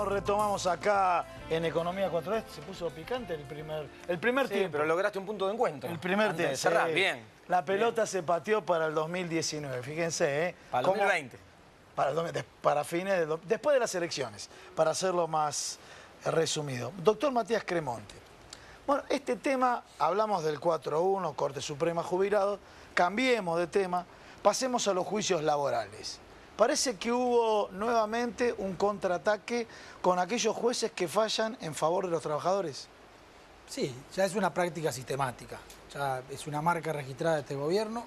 retomamos acá en Economía 4D. Se puso picante el primer Sí, tiempo. pero lograste un punto de encuentro. El primer Antes de tiempo. cerrar, bien. La pelota se pateó para el 2019, fíjense. Para el 2020. Para fines de... Después de las elecciones, para hacerlo más resumido. Doctor Matías Cremonte. Bueno, este tema, hablamos del 4-1, Corte Suprema jubilado. Cambiemos de tema, pasemos a los juicios laborales. Parece que hubo nuevamente un contraataque con aquellos jueces que fallan en favor de los trabajadores. Sí, ya es una práctica sistemática, ya es una marca registrada de este gobierno.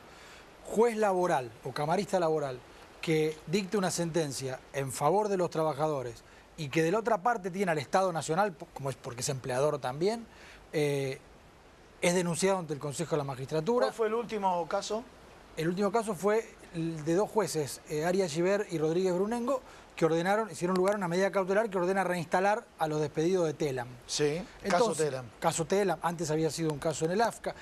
Juez laboral o camarista laboral que dicte una sentencia en favor de los trabajadores y que de la otra parte tiene al Estado Nacional, como es porque es empleador también, es denunciado ante el Consejo de la Magistratura. ¿Cuál fue el último caso? El último caso fue el de dos jueces, Arias Giver y Rodríguez Brunengo, que hicieron lugar a una medida cautelar que ordena reinstalar a los despedidos de Telam. Sí, Entonces, caso Telam. Caso Telam, antes había sido un caso en el AFCA,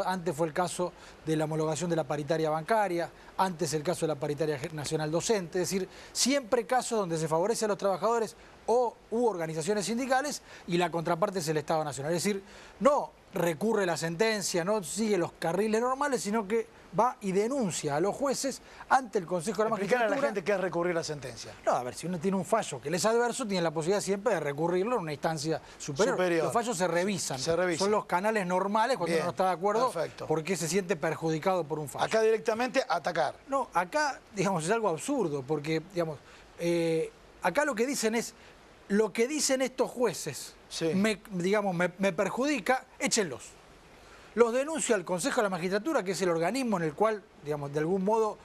antes fue el caso de la homologación de la paritaria bancaria, antes el caso de la paritaria nacional docente, es decir, siempre casos donde se favorece a los trabajadores o u organizaciones sindicales y la contraparte es el Estado Nacional. Es decir, no recurre la sentencia, no sigue los carriles normales, sino que va y denuncia a los jueces ante el Consejo de la Magistratura. Explicar a la gente qué es recurrir la sentencia. No, a ver, si uno tiene un fallo que le es adverso, tiene la posibilidad siempre de recurrirlo en una instancia superior. Los fallos se revisan. Son los canales normales cuando uno no está de acuerdo porque se siente perjudicado por un fallo. Acá directamente atacar. No, acá, digamos, es algo absurdo porque, acá lo que dicen es, lo que dicen estos jueces, me perjudica, échenlos. Los denuncio al Consejo de la Magistratura, que es el organismo en el cual, de algún modo,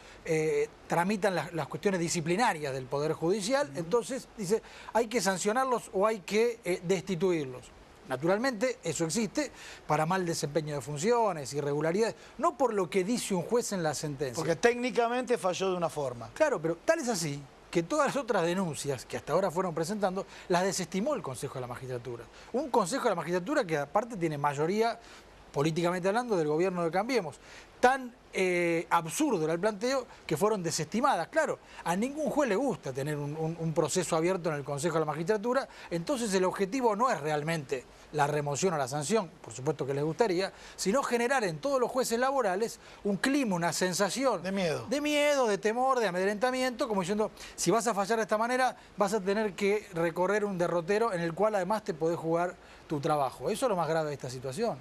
tramitan las cuestiones disciplinarias del Poder Judicial. Entonces, dice, hay que sancionarlos o hay que destituirlos. Naturalmente, eso existe para mal desempeño de funciones, irregularidades, no por lo que dice un juez en la sentencia. Porque técnicamente falló de una forma. Claro, pero tal es así que todas las otras denuncias que hasta ahora fueron presentando, las desestimó el Consejo de la Magistratura. Un Consejo de la Magistratura que aparte tiene mayoría, políticamente hablando, del gobierno de Cambiemos. Tan absurdo era el planteo que fueron desestimadas. Claro, a ningún juez le gusta tener un proceso abierto en el Consejo de la Magistratura, entonces el objetivo no es realmente la remoción o la sanción, por supuesto que les gustaría, sino generar en todos los jueces laborales un clima, una sensación de miedo, de temor, de amedrentamiento, como diciendo, si vas a fallar de esta manera, vas a tener que recorrer un derrotero en el cual además te podés jugar tu trabajo. Eso es lo más grave de esta situación.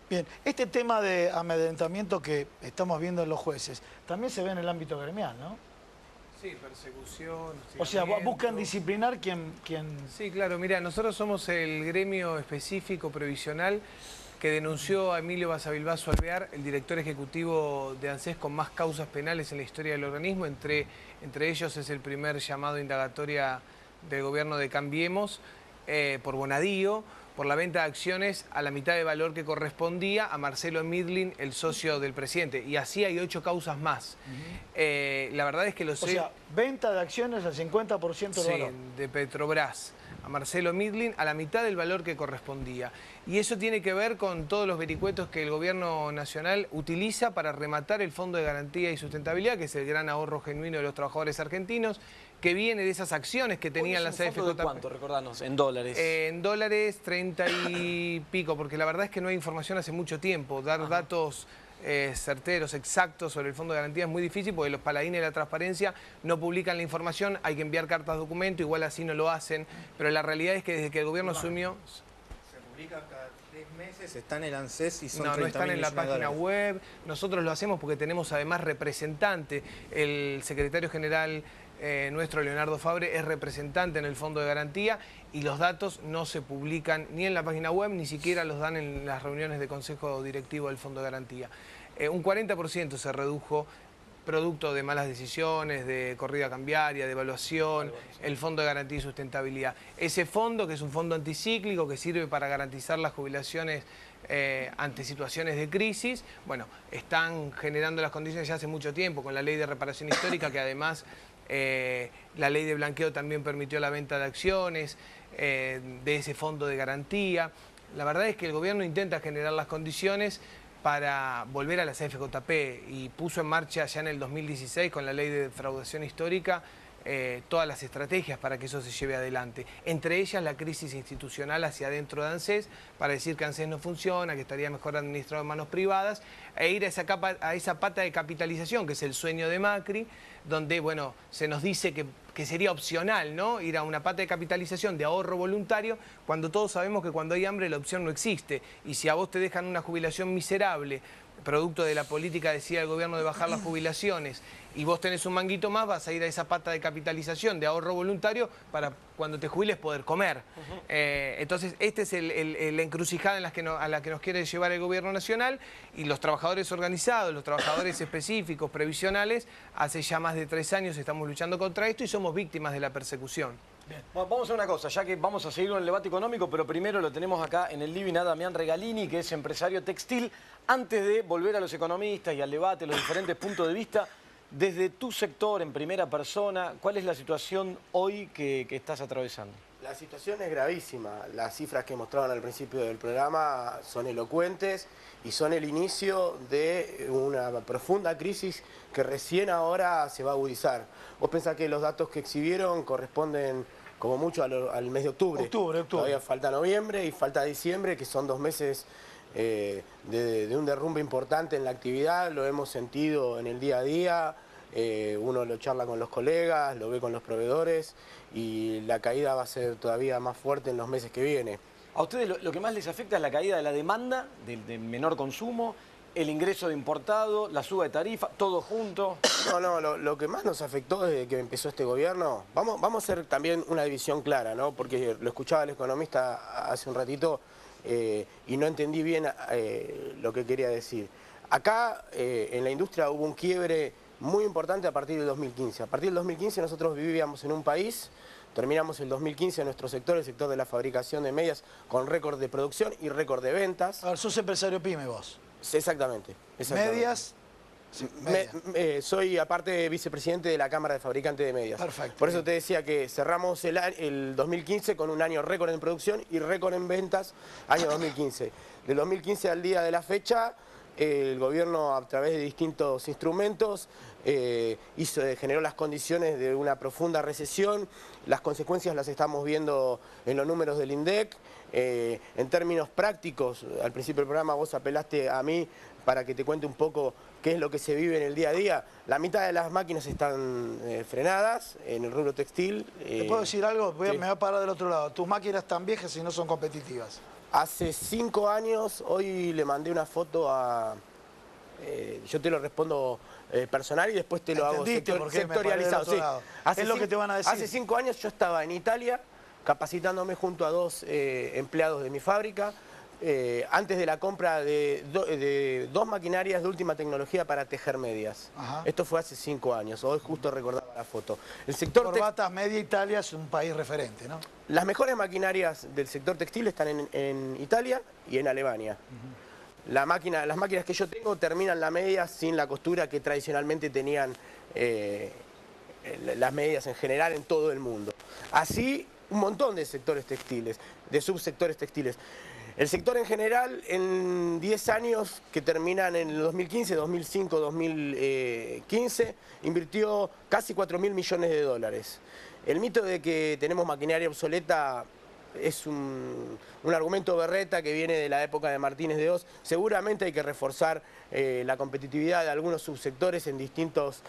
Bien, este tema de amedrentamiento que estamos viendo en los jueces, también se ve en el ámbito gremial, ¿no? Sí, persecución. O sea, buscan disciplinar quien... Sí, claro, mira, nosotros somos el gremio específico provisional que denunció a Emilio Basavilbaso Alvear, el director ejecutivo de ANSES con más causas penales en la historia del organismo. Entre ellos es el primer llamado a indagatoria del gobierno de Cambiemos por Bonadío, por la venta de acciones a la mitad de valor que correspondía a Marcelo Midlin, el socio del presidente. Y así hay 8 causas más. La verdad es que los... O sea, venta de acciones al 50% del valor. de Petrobras a Marcelo Midlin a la mitad del valor que correspondía. Y eso tiene que ver con todos los vericuetos que el gobierno nacional utiliza para rematar el Fondo de Garantía y Sustentabilidad, que es el gran ahorro genuino de los trabajadores argentinos, que viene de esas acciones que tenían las AFJ. ¿Cuánto, recordanos, en dólares? En dólares 30 y pico, porque la verdad es que no hay información hace mucho tiempo. Dar datos certeros, exactos sobre el Fondo de Garantía es muy difícil porque los paladines de la transparencia no publican la información, hay que enviar cartas de documento, igual así no lo hacen, pero la realidad es que desde que el gobierno asumió... Se publica cada 3 meses, está en el ANSES y son no están en la página web. Nosotros lo hacemos porque tenemos además representante, el secretario general nuestro, Leonardo Fabre, es representante en el Fondo de Garantía y los datos no se publican ni en la página web, ni siquiera los dan en las reuniones de consejo directivo del Fondo de Garantía. Un 40% se redujo producto de malas decisiones, de corrida cambiaria, de evaluación, el Fondo de Garantía y Sustentabilidad. Ese fondo, que es un fondo anticíclico que sirve para garantizar las jubilaciones ante situaciones de crisis, bueno, están generando las condiciones ya hace mucho tiempo con la ley de reparación histórica, que además la ley de blanqueo también permitió la venta de acciones de ese fondo de garantía. La verdad es que el gobierno intenta generar las condiciones para volver a las AFJP y puso en marcha ya en el 2016 con la ley de defraudación histórica todas las estrategias para que eso se lleve adelante. Entre ellas la crisis institucional hacia adentro de ANSES, para decir que ANSES no funciona, que estaría mejor administrado en manos privadas, e ir a esa pata de capitalización, que es el sueño de Macri, donde, bueno, se nos dice que sería opcional, ¿no?, ir a una pata de capitalización de ahorro voluntario, cuando todos sabemos que cuando hay hambre la opción no existe. Y si a vos te dejan una jubilación miserable, producto de la política, decía el gobierno, de bajar las jubilaciones, y vos tenés un manguito más, vas a ir a esa pata de capitalización, de ahorro voluntario, para cuando te jubiles poder comer. Entonces, este es la encrucijada a la que nos quiere llevar el gobierno nacional, y los trabajadores organizados, los trabajadores específicos, previsionales, hace ya más de 3 años estamos luchando contra esto y somos víctimas de la persecución. Bien. Bueno, vamos a hacer una cosa, ya que vamos a seguir con el debate económico, pero primero lo tenemos acá en el living a Damián Regalini, que es empresario textil. Antes de volver a los economistas y al debate, los diferentes puntos de vista, desde tu sector, en primera persona, ¿cuál es la situación hoy que estás atravesando? La situación es gravísima. Las cifras que mostraban al principio del programa son elocuentes y son el inicio de una profunda crisis que recién ahora se va a agudizar. Vos pensás que los datos que exhibieron corresponden como mucho al mes de octubre. Octubre. Todavía falta noviembre y falta diciembre, que son 2 meses de un derrumbe importante en la actividad. Lo hemos sentido en el día a día. Uno lo charla con los colegas, lo ve con los proveedores y la caída va a ser todavía más fuerte en los meses que vienen. A ustedes lo que más les afecta es la caída de la demanda, del menor consumo, el ingreso de importado, la suba de tarifa, todo junto. No, lo que más nos afectó desde que empezó este gobierno, vamos a hacer también una división clara, ¿no? Porque lo escuchaba el economista hace un ratito y no entendí bien lo que quería decir. Acá en la industria hubo un quiebre muy importante a partir del 2015. A partir del 2015 nosotros vivíamos en un país, terminamos el 2015 en nuestro sector, el sector de la fabricación de medias, con récord de producción y récord de ventas. A ver, sos empresario pyme vos. Sí, exactamente. Medias. Sí, soy aparte vicepresidente de la Cámara de Fabricantes de Medias. Perfecto. Por eso te decía que cerramos el 2015 con un año récord en producción y récord en ventas, año 2015. Del 2015 al día de la fecha, el gobierno a través de distintos instrumentos generó las condiciones de una profunda recesión. Las consecuencias las estamos viendo en los números del INDEC. En términos prácticos, al principio del programa vos apelaste a mí para que te cuente un poco qué es lo que se vive en el día a día. La mitad de las máquinas están frenadas en el rubro textil. ¿Te puedo decir algo? Sí. Me voy a parar del otro lado. Tus máquinas están viejas y no son competitivas. Hace 5 años, hoy le mandé una foto a... yo te lo respondo personal y después te lo hago sectorializado. Sí. Es lo que te van a decir. Hace 5 años yo estaba en Italia capacitándome junto a 2 empleados de mi fábrica antes de la compra de 2 maquinarias de última tecnología para tejer medias. Ajá. Esto fue hace 5 años, hoy justo recordaba la foto. El sector Corbatas Media Italia es un país referente, ¿no? Las mejores maquinarias del sector textil están en Italia y en Alemania. Las máquinas que yo tengo terminan la media sin la costura que tradicionalmente tenían las medias en general en todo el mundo. Así un montón de sectores textiles, de subsectores textiles. El sector en general, en 10 años que terminan en el 2015, 2005, 2015, invirtió casi 4.000 millones de dólares. El mito de que tenemos maquinaria obsoleta es un argumento berreta que viene de la época de Martínez de Hoz. Seguramente hay que reforzar la competitividad de algunos subsectores en distintos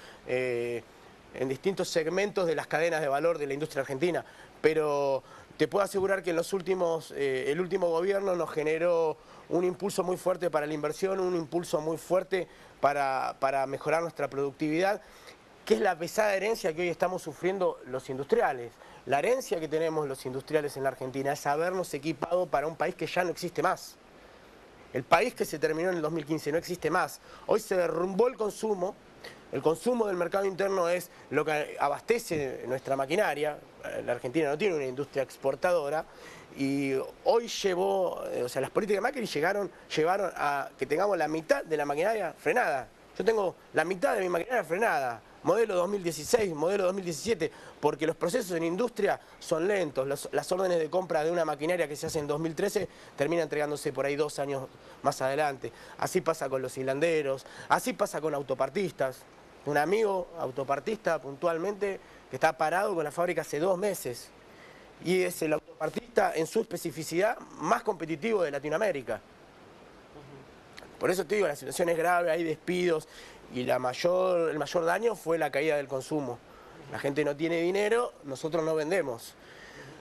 segmentos de las cadenas de valor de la industria argentina, pero te puedo asegurar que en los el último gobierno nos generó un impulso muy fuerte para la inversión, un impulso muy fuerte para mejorar nuestra productividad, que es la pesada herencia que hoy estamos sufriendo los industriales. La herencia que tenemos los industriales en la Argentina es habernos equipado para un país que ya no existe más. El país que se terminó en el 2015 no existe más. Hoy se derrumbó el consumo. El consumo del mercado interno es lo que abastece nuestra maquinaria. La Argentina no tiene una industria exportadora y hoy las políticas de Macri llevaron a que tengamos la mitad de la maquinaria frenada. Yo tengo la mitad de mi maquinaria frenada, modelo 2016, modelo 2017, porque los procesos en industria son lentos. Las órdenes de compra de una maquinaria que se hace en 2013 termina entregándose por ahí 2 años más adelante. Así pasa con los hilanderos, así pasa con autopartistas. Un amigo autopartista puntualmente que está parado con la fábrica hace 2 meses. Y es el autopartista en su especificidad más competitivo de Latinoamérica. Por eso te digo, la situación es grave, hay despidos y el mayor daño fue la caída del consumo. La gente no tiene dinero, nosotros no vendemos.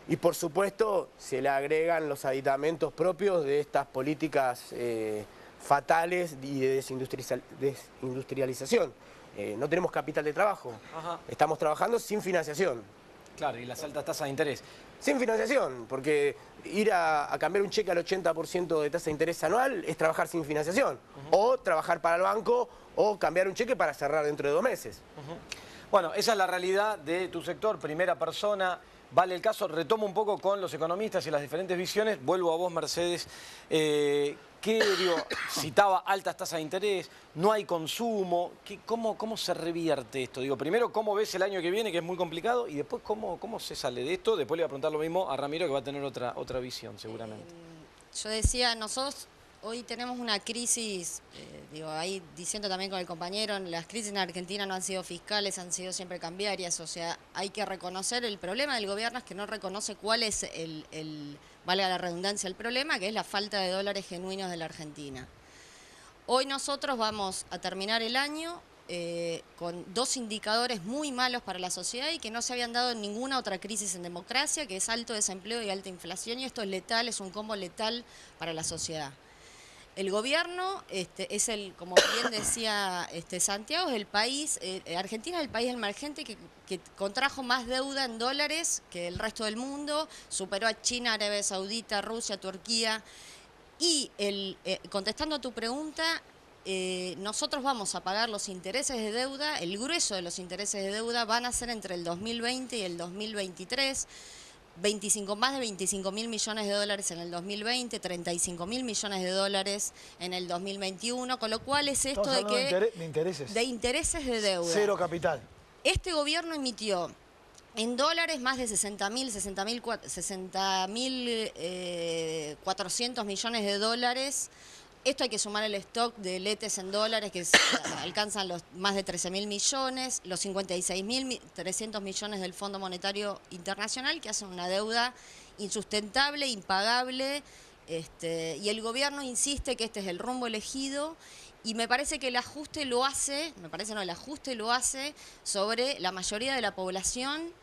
Y por supuesto se le agregan los aditamentos propios de estas políticas fatales y de desindustrialización. No tenemos capital de trabajo, estamos trabajando sin financiación. Claro, y las altas tasas de interés. Sin financiación, porque ir a cambiar un cheque al 80% de tasa de interés anual es trabajar sin financiación. O trabajar para el banco o cambiar un cheque para cerrar dentro de 2 meses. Bueno, esa es la realidad de tu sector, primera persona. Vale el caso, retomo un poco con los economistas y las diferentes visiones. Vuelvo a vos, Mercedes. Citaba altas tasas de interés, no hay consumo. ¿Cómo se revierte esto? Primero, ¿cómo ves el año que viene, que es muy complicado? Y después, ¿cómo se sale de esto? Después le voy a preguntar lo mismo a Ramiro, que va a tener otra visión, seguramente. Yo decía, nosotros hoy tenemos una crisis, ahí diciendo también con el compañero, las crisis en Argentina no han sido fiscales, han sido siempre cambiarias, o sea, hay que reconocer, el problema del gobierno es que no reconoce cuál es valga la redundancia, el problema, que es la falta de dólares genuinos de la Argentina. Hoy nosotros vamos a terminar el año con 2 indicadores muy malos para la sociedad y que no se habían dado en ninguna otra crisis en democracia, que es alto desempleo y alta inflación, y esto es letal, es un combo letal para la sociedad. El gobierno es como bien decía Santiago, es el país, Argentina es el país emergente que contrajo más deuda en dólares que el resto del mundo, superó a China, Arabia Saudita, Rusia, Turquía. Y contestando a tu pregunta, nosotros vamos a pagar los intereses de deuda, el grueso de los intereses de deuda van a ser entre el 2020 y el 2023. Más de 25.000 millones de dólares en el 2020, 35.000 millones de dólares en el 2021, con lo cual es esto de que... de intereses. De intereses de deuda. Cero capital. Este gobierno emitió en dólares más de 60.400 millones de dólares. Esto hay que sumar el stock de letes en dólares que alcanzan los más de 13.000 millones, los 56.300 millones del Fondo Monetario Internacional, que hacen una deuda insustentable, impagable, y el gobierno insiste que este es el rumbo elegido, y me parece que el ajuste lo hace, el ajuste lo hace sobre la mayoría de la población,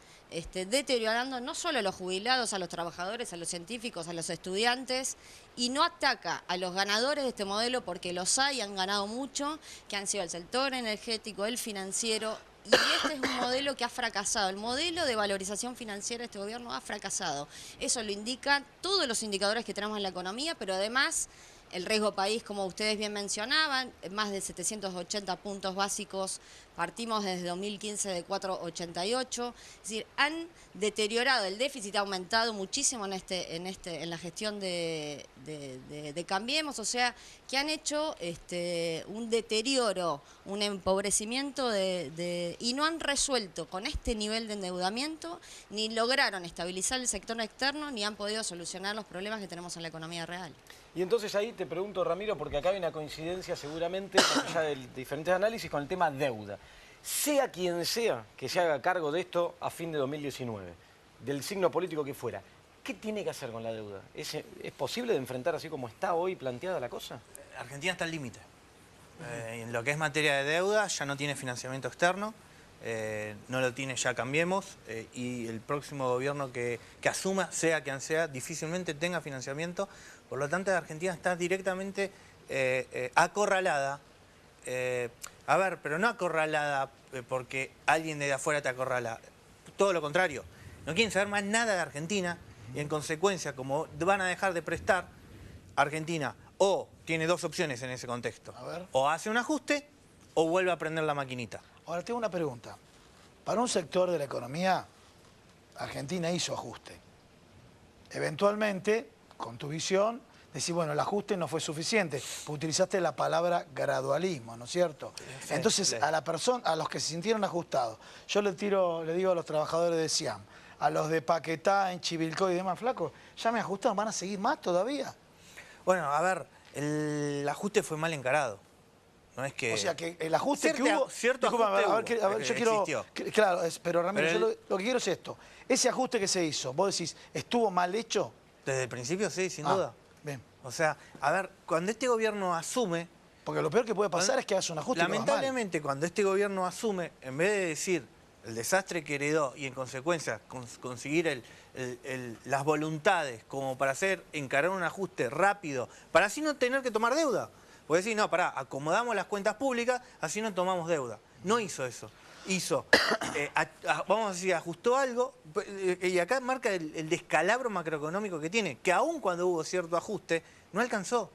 deteriorando no solo a los jubilados, a los trabajadores, a los científicos, a los estudiantes, y no ataca a los ganadores de este modelo, porque los hay, han ganado mucho, que han sido el sector energético, el financiero, y este es un modelo que ha fracasado. El modelo de valorización financiera de este gobierno ha fracasado. Eso lo indican todos los indicadores que tenemos en la economía, pero además el riesgo país, como ustedes bien mencionaban, más de 780 puntos básicos, partimos desde 2015 de 488, es decir, han deteriorado, el déficit ha aumentado muchísimo en la gestión de Cambiemos, o sea, que han hecho un deterioro, un empobrecimiento y no han resuelto con este nivel de endeudamiento, ni lograron estabilizar el sector externo, ni han podido solucionar los problemas que tenemos en la economía real. Y entonces ahí te pregunto, Ramiro, porque acá hay una coincidencia seguramente, más allá de diferentes análisis, con el tema deuda. Sea quien sea que se haga cargo de esto a fin de 2019, del signo político que fuera, ¿qué tiene que hacer con la deuda? ¿Es posible de enfrentar así como está hoy planteada la cosa? Argentina está al límite. En lo que es materia de deuda ya no tiene financiamiento externo, no lo tiene ya Cambiemos, y el próximo gobierno que asuma, sea quien sea, difícilmente tenga financiamiento. Por lo tanto, Argentina está directamente acorralada. Pero no acorralada porque alguien de afuera te acorrala. Todo lo contrario. No quieren saber más nada de Argentina y en consecuencia, como van a dejar de prestar, Argentina o tiene 2 opciones en ese contexto. O hace un ajuste o vuelve a prender la maquinita. Ahora tengo una pregunta. Para un sector de la economía, Argentina hizo ajuste. Eventualmente, con tu visión, decís, bueno, el ajuste no fue suficiente, porque utilizaste la palabra gradualismo, ¿no es cierto? Entonces, a los que se sintieron ajustados, yo le digo a los trabajadores de Siam, a los de Paquetá, en Chivilcoy y demás, flaco, ya me ajustaron, ¿van a seguir más todavía? Bueno, el ajuste fue mal encarado. No es que... O sea, que el ajuste que hubo... Cierto discúlpame, ajuste a ver, yo quiero... existió. Claro, pero Ramiro, Pero yo lo que quiero es esto. Ese ajuste que se hizo, vos decís, ¿estuvo mal hecho? Desde el principio sí, sin duda. Bien. O sea, a ver, cuando este gobierno asume... Porque lo peor que puede pasar es que hagas un ajuste y lo hagas mal. Lamentablemente, cuando este gobierno asume, en vez de decir el desastre que heredó y en consecuencia conseguir las voluntades como para encarar un ajuste rápido, para así no tener que tomar deuda. Puede decir, no, pará, acomodamos las cuentas públicas, así no tomamos deuda. No hizo eso. Hizo, vamos a decir, ajustó algo, y acá marca el descalabro macroeconómico que tiene, que aún cuando hubo cierto ajuste, no alcanzó.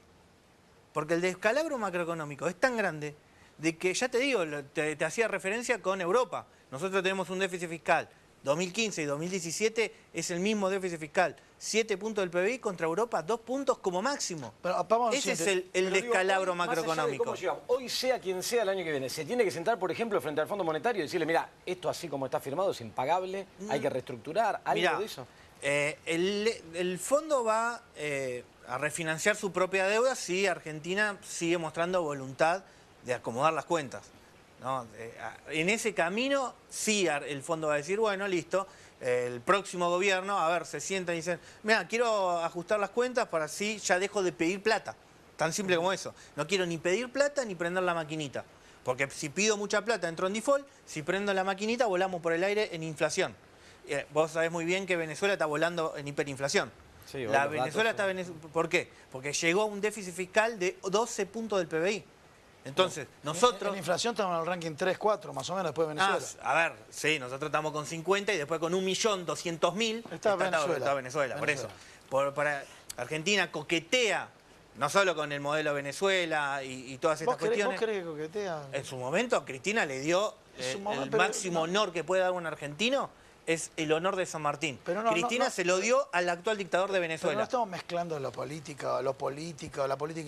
Porque el descalabro macroeconómico es tan grande de que, ya te digo, te hacía referencia con Europa. Nosotros tenemos un déficit fiscal. 2015 y 2017 es el mismo déficit fiscal. 7 puntos del PBI contra Europa, 2 puntos como máximo. Pero vamos ese es el descalabro macroeconómico. Hoy sea quien sea el año que viene, se tiene que sentar, por ejemplo, frente al Fondo Monetario y decirle, mira, esto así como está firmado es impagable, hay que reestructurar, algo de eso. El fondo va a refinanciar su propia deuda si Argentina sigue mostrando voluntad de acomodar las cuentas, ¿no? En ese camino sí el fondo va a decir, bueno, listo, el próximo gobierno, a ver, se sientan y dicen, mira, quiero ajustar las cuentas para así ya dejo de pedir plata. Tan simple como eso. No quiero ni pedir plata ni prender la maquinita. Porque si pido mucha plata entro en default, si prendo la maquinita volamos por el aire en inflación. Vos sabés muy bien que Venezuela está volando en hiperinflación. Sí, Venezuela está... ¿Por qué? Porque llegó a un déficit fiscal de 12 puntos del PBI. Entonces, nosotros... En inflación estamos en el ranking 3, 4, más o menos, después de Venezuela. A ver, sí, nosotros estamos con 50 y después con 1.200.000 está Venezuela. Por eso. Para Argentina coquetea, no solo con el modelo Venezuela y todas estas cuestiones. ¿Vos crees que coquetea? En su momento, Cristina le dio el máximo honor que puede dar un argentino, es el honor de San Martín. Cristina se lo dio al actual dictador de Venezuela. Pero no estamos mezclando la política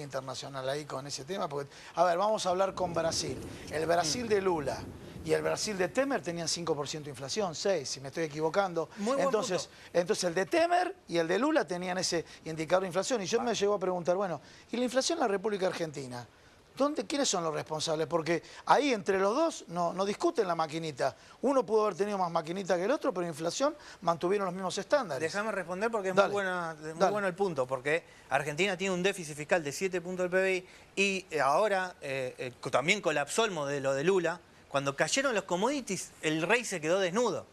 internacional ahí con ese tema. Porque, a ver, vamos a hablar con Brasil. El Brasil de Lula y el Brasil de Temer tenían 5% de inflación, 6, si me estoy equivocando. Entonces el de Temer y el de Lula tenían ese indicador de inflación. Y yo me llego a preguntar, bueno, ¿y la inflación en la República Argentina? ¿Quiénes son los responsables? Porque ahí entre los dos no discuten la maquinita. Uno pudo haber tenido más maquinita que el otro, pero inflación mantuvieron los mismos estándares. Déjame responder porque es muy bueno el punto. Porque Argentina tiene un déficit fiscal de 7 puntos del PBI y ahora también colapsó el modelo de Lula. Cuando cayeron los commodities, el rey se quedó desnudo.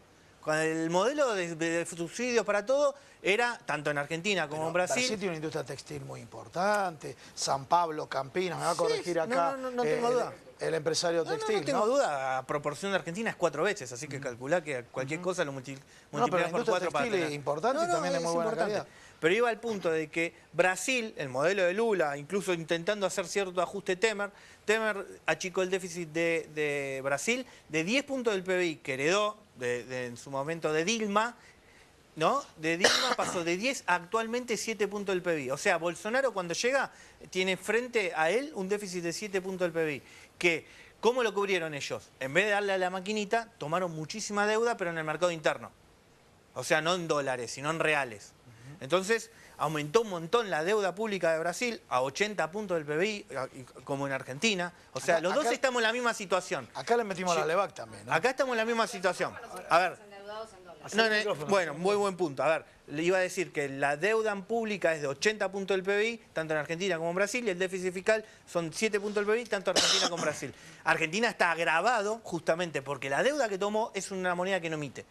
El modelo de subsidios para todo era, tanto en Argentina como en Brasil... Brasil tiene una industria textil muy importante, San Pablo, Campinas, me va a corregir acá no tengo duda. El empresario textil. No tengo duda, a proporción de Argentina es 4 veces, así que calculá que cualquier cosa lo multiplicás por 4 para tener. Es importante y también es muy buena calidad. Pero iba al punto de que Brasil, el modelo de Lula, incluso intentando hacer cierto ajuste Temer achicó el déficit de Brasil de 10 puntos del PBI que heredó en su momento de Dilma, ¿no? De Dilma pasó de 10 a actualmente 7 puntos del PBI. O sea, Bolsonaro cuando llega tiene frente a él un déficit de 7 puntos del PBI. Que, ¿cómo lo cubrieron ellos? En vez de darle a la maquinita, tomaron muchísima deuda, pero en el mercado interno. O sea, no en dólares, sino en reales. Entonces, aumentó un montón la deuda pública de Brasil a 80 puntos del PBI, como en Argentina. O sea, los dos estamos en la misma situación. Acá le metimos la LEVAC también, ¿no? Acá estamos en la misma situación. A ver. Bueno, muy buen punto. A ver, le iba a decir que la deuda pública es de 80 puntos del PBI, tanto en Argentina como en Brasil, y el déficit fiscal son 7 puntos del PBI, tanto en Argentina como en Brasil. Argentina está agravado justamente porque la deuda que tomó es una moneda que no emite.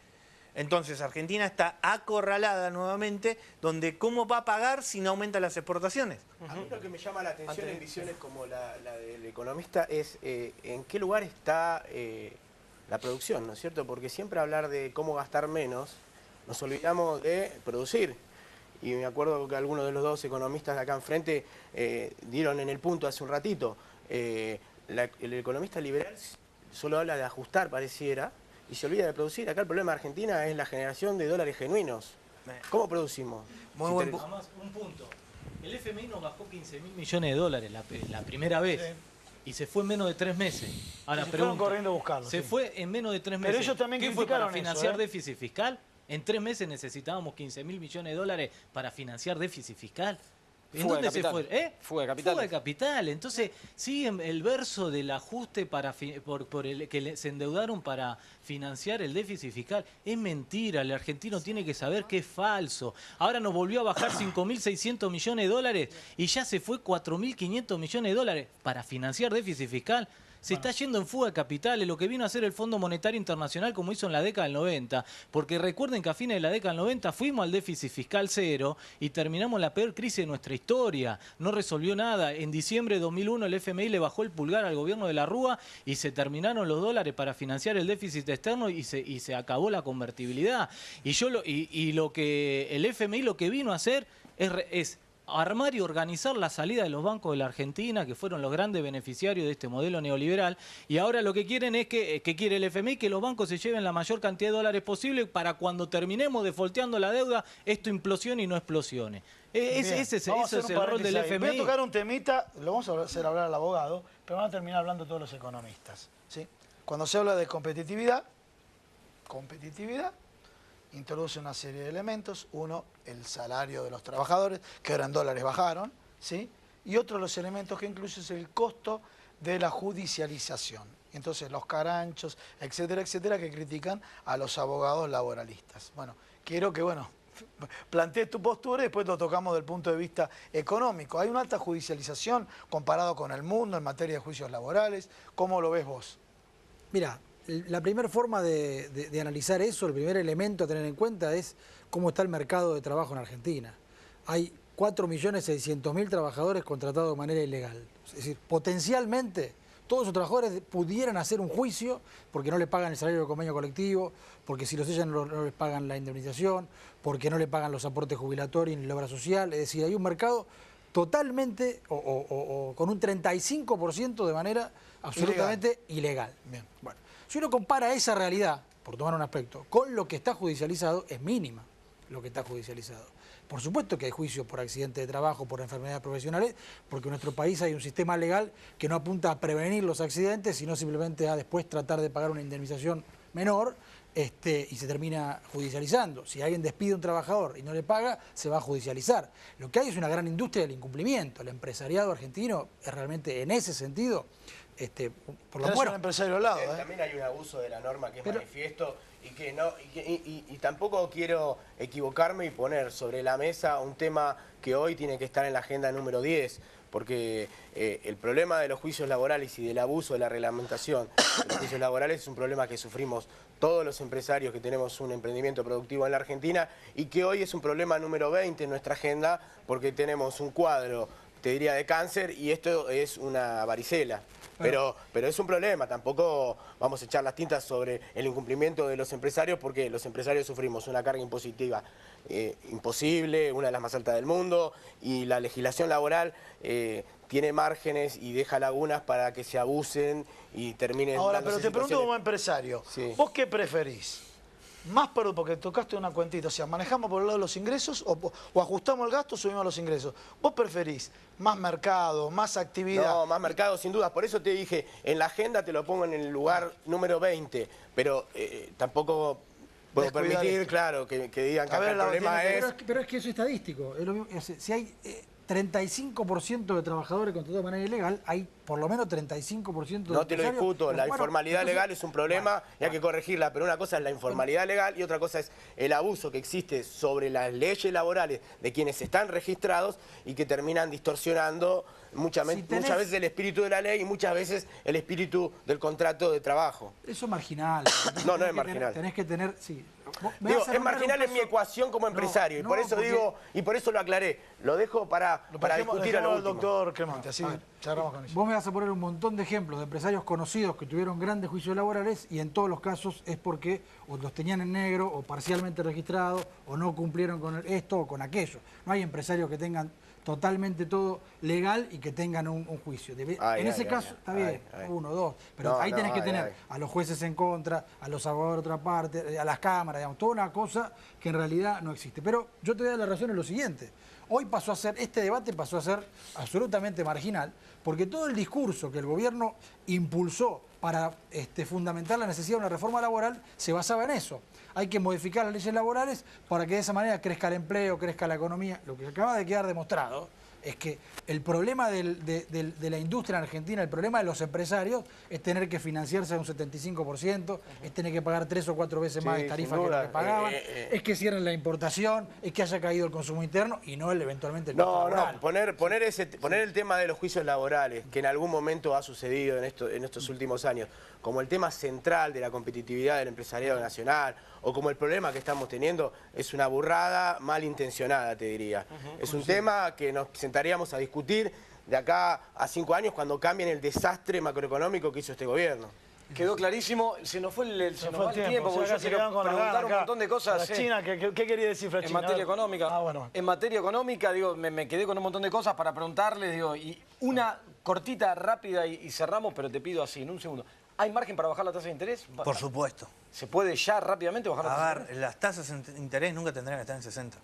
Entonces Argentina está acorralada nuevamente, donde ¿cómo va a pagar si no aumenta las exportaciones? A mí lo que me llama la atención en visiones como la del economista es en qué lugar está la producción, ¿no es cierto? Porque siempre hablar de cómo gastar menos, nos olvidamos de producir. Y me acuerdo que algunos de los dos economistas de acá enfrente dieron en el punto hace un ratito. El economista liberal solo habla de ajustar, pareciera, y se olvida de producir. Acá el problema de Argentina es la generación de dólares genuinos. ¿Cómo producimos? Muy buen punto. Un punto. El FMI nos bajó 15.000 millones de dólares la primera vez. Sí. Y se fue en menos de 3 meses. Ahora fueron corriendo a buscarlo. Se fue en menos de 3 meses. Pero ellos también ¿Qué fue para financiar eso, déficit fiscal? En 3 meses necesitábamos 15.000 millones de dólares para financiar déficit fiscal. ¿En dónde se fue? Fuga de capital. Fuga de capital. Entonces, siguen el verso del ajuste por el que se endeudaron para financiar el déficit fiscal. Es mentira, el argentino tiene que saber que es falso. Ahora nos volvió a bajar 5.600 millones de dólares y ya se fue 4.500 millones de dólares para financiar déficit fiscal. Se está yendo en fuga de capitales, lo que vino a hacer el Fondo Monetario Internacional como hizo en la década del 90, porque recuerden que a fines de la década del 90 fuimos al déficit fiscal cero y terminamos la peor crisis de nuestra historia. No resolvió nada. En diciembre de 2001 el FMI le bajó el pulgar al gobierno de la Rúa y se terminaron los dólares para financiar el déficit externo y se acabó la convertibilidad. Y lo que el FMI lo que vino a hacer es armar y organizar la salida de los bancos de la Argentina, que fueron los grandes beneficiarios de este modelo neoliberal, y ahora lo que quieren es que quiere el FMI, que los bancos se lleven la mayor cantidad de dólares posible para cuando terminemos defolteando la deuda, esto implosione y no explosione. Ese es el rol del FMI. Voy a tocar un temita, lo vamos a hacer hablar al abogado, pero van a terminar hablando todos los economistas, ¿sí? Cuando se habla de competitividad, introduce una serie de elementos. Uno, el salario de los trabajadores, que ahora en dólares bajaron, ¿sí? Y otro de los elementos que incluye es el costo de la judicialización. Entonces, los caranchos, etcétera, etcétera, que critican a los abogados laboralistas. Bueno, quiero que, plantees tu postura y después lo tocamos del punto de vista económico. Hay una alta judicialización comparado con el mundo en materia de juicios laborales. ¿Cómo lo ves vos? Mira, la primera forma de analizar eso, el primer elemento a tener en cuenta es cómo está el mercado de trabajo en Argentina. Hay 4.600.000 trabajadores contratados de manera ilegal. Es decir, potencialmente todos esos trabajadores pudieran hacer un juicio porque no le pagan el salario del convenio colectivo, porque si los sellan no les pagan la indemnización, porque no le pagan los aportes jubilatorios ni la obra social. Es decir, hay un mercado totalmente o con un 35% de manera absolutamente ilegal. Bien. Bueno, si uno compara esa realidad, por tomar un aspecto, con lo que está judicializado, es mínima lo que está judicializado. Por supuesto que hay juicios por accidente de trabajo, por enfermedades profesionales, porque en nuestro país hay un sistema legal que no apunta a prevenir los accidentes, sino simplemente a después tratar de pagar una indemnización menor y se termina judicializando. Si alguien despide a un trabajador y no le paga, se va a judicializar. Lo que hay es una gran industria del incumplimiento. El empresariado argentino es realmente, en ese sentido, por lo menos... un empresario al lado, También hay un abuso de la norma que es manifiesto y tampoco quiero equivocarme y poner sobre la mesa un tema que hoy tiene que estar en la agenda número 10, porque el problema de los juicios laborales y del abuso de la reglamentación de los juicios laborales es un problema que sufrimos todos los empresarios que tenemos un emprendimiento productivo en la Argentina y que hoy es un problema número 20 en nuestra agenda porque tenemos un cuadro, te diría, de cáncer y esto es una varicela. Pero es un problema, tampoco vamos a echar las tintas sobre el incumplimiento de los empresarios porque los empresarios sufrimos una carga impositiva imposible, una de las más altas del mundo, y la legislación laboral tiene márgenes y deja lagunas para que se abusen y terminen... Ahora, pero te pregunto como empresario, sí. ¿Vos qué preferís? Más porque tocaste una cuentita, o sea, ¿manejamos por el lado de los ingresos o ajustamos el gasto o subimos los ingresos? ¿Vos preferís más mercado, más actividad? No, más mercado sin dudas, por eso te dije, en la agenda te lo pongo en el lugar número 20, pero tampoco puedo permitir, claro, que digan que el problema es... Pero es que eso es estadístico, es lo mismo, si hay 35% de trabajadores contratados de manera ilegal, hay por lo menos 35% de... No te lo discuto, la informalidad legal es un problema y hay que corregirla, pero una cosa es la informalidad legal y otra cosa es el abuso que existe sobre las leyes laborales de quienes están registrados y que terminan distorsionando muchas veces el espíritu de la ley y muchas veces el espíritu del contrato de trabajo. Eso es marginal. No es marginal. Tenés que tener... Sí. Digo, es marginal en mi ecuación como empresario y por eso digo, y por eso lo aclaré. Lo dejo para discutir a lo último. Doctor Cremonte, así charlamos con eso. Vos me vas a poner un montón de ejemplos de empresarios conocidos que tuvieron grandes juicios laborales y en todos los casos es porque o los tenían en negro o parcialmente registrados o no cumplieron con esto o con aquello. No hay empresarios que tengan totalmente todo legal y que tengan un juicio. En ese caso, está bien, uno, dos, pero ahí tenés que tener a los jueces en contra, a los abogados de otra parte, a las cámaras, digamos, toda una cosa que en realidad no existe. Pero yo te doy la razón en lo siguiente. Hoy este debate pasó a ser absolutamente marginal, porque todo el discurso que el gobierno impulsó para fundamentar la necesidad de una reforma laboral se basaba en eso. Hay que modificar las leyes laborales para que de esa manera crezca el empleo, crezca la economía. Lo que acaba de quedar demostrado es que el problema de la industria en Argentina, el problema de los empresarios es tener que financiarse a un 75%, es tener que pagar 3 o 4 veces más de tarifa que lo que pagaban, es que cierren la importación, es que haya caído el consumo interno y no eventualmente el costo laboral. Poner el tema de los juicios laborales, que en algún momento ha sucedido en estos últimos años, como el tema central de la competitividad del empresariado nacional, o como el problema que estamos teniendo, es una burrada malintencionada, te diría. Es un tema que nos sentaríamos a discutir de acá a 5 años cuando cambien el desastre macroeconómico que hizo este gobierno. Quedó clarísimo, se nos fue el tiempo, porque yo quiero preguntar un montón de cosas. China, ¿qué quería decir China? En materia económica. Bueno. En materia económica, digo, me quedé con un montón de cosas para preguntarles, digo, y una cortita, rápida y cerramos, pero te pido así, en un segundo. ¿Hay margen para bajar la tasa de interés? Por supuesto. ¿Se puede ya rápidamente bajar la tasa de interés? A ver, las tasas de interés nunca tendrán que estar en 60.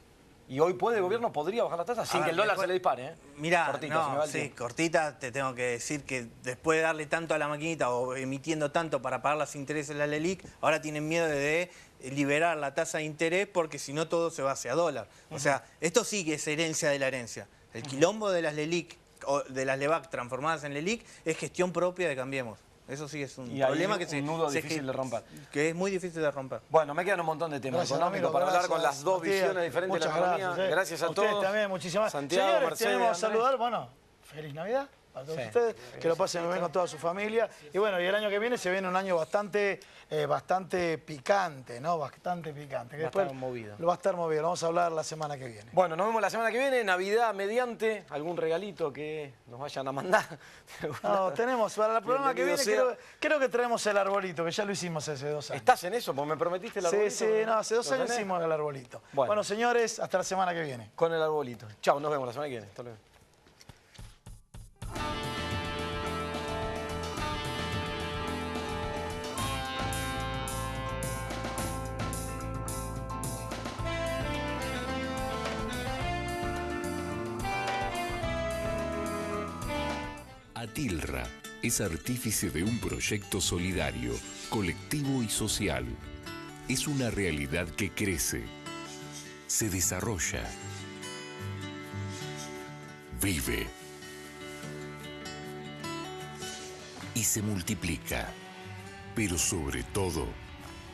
¿Y hoy puede el gobierno, podría bajar la tasa sin que el dólar se le dispare? Mirá, cortita, cortita, te tengo que decir que después de darle tanto a la maquinita o emitiendo tanto para pagar los intereses de la LELIQ, ahora tienen miedo de liberar la tasa de interés porque si no todo se va hacia dólar. O sea, esto sí que es herencia de la herencia. El quilombo de las LELIQ o de las LEVAC transformadas en LELIQ es gestión propia de Cambiemos. Eso sí es un problema que un nudo difícil de romper. Que es muy difícil de romper. Bueno, me quedan un montón de temas económicos para hablar con las dos visiones diferentes de la economía. Gracias a todos. Ustedes también, muchísimas gracias. Santiago, Señores, Mercedes, tenemos a saludar, bueno, feliz Navidad a todos ustedes, que lo pasen muy bien con toda su familia. Y bueno, y el año que viene se viene un año bastante picante, ¿no? Bastante picante. Que va a estar movido. Lo va a estar movido, lo vamos a hablar la semana que viene. Bueno, nos vemos la semana que viene, Navidad mediante, algún regalito que nos vayan a mandar. No, tenemos, para el programa que viene creo que traemos el arbolito, que ya lo hicimos hace 2 años. ¿Estás en eso? Porque me prometiste el arbolito. Sí, no, hace 2 años hicimos el arbolito. Bueno, señores, hasta la semana que viene. Con el arbolito. Chao, nos vemos la semana que viene. Hasta luego. Atilra es artífice de un proyecto solidario, colectivo y social. Es una realidad que crece, se desarrolla, vive y se multiplica, pero sobre todo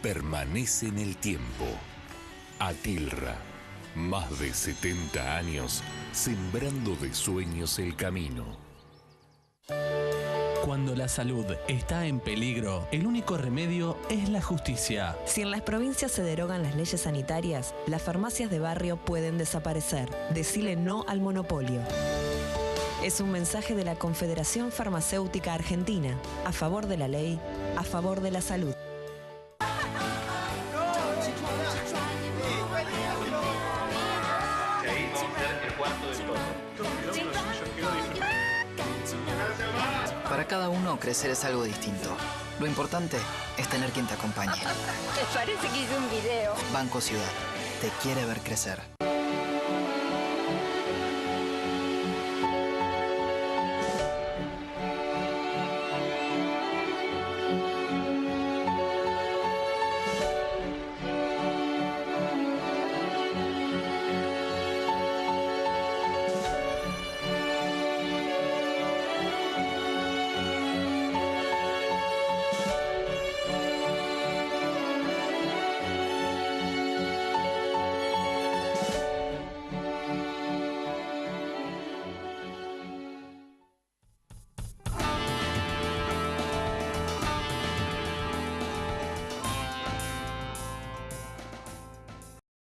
permanece en el tiempo. Atilra, más de 70 años sembrando de sueños el camino. Cuando la salud está en peligro, el único remedio es la justicia. Si en las provincias se derogan las leyes sanitarias, las farmacias de barrio pueden desaparecer. Decile no al monopolio. Es un mensaje de la Confederación Farmacéutica Argentina, a favor de la ley, a favor de la salud. Para cada uno, crecer es algo distinto. Lo importante es tener quien te acompañe. Me parece que hice un video. Banco Ciudad. Te quiere ver crecer.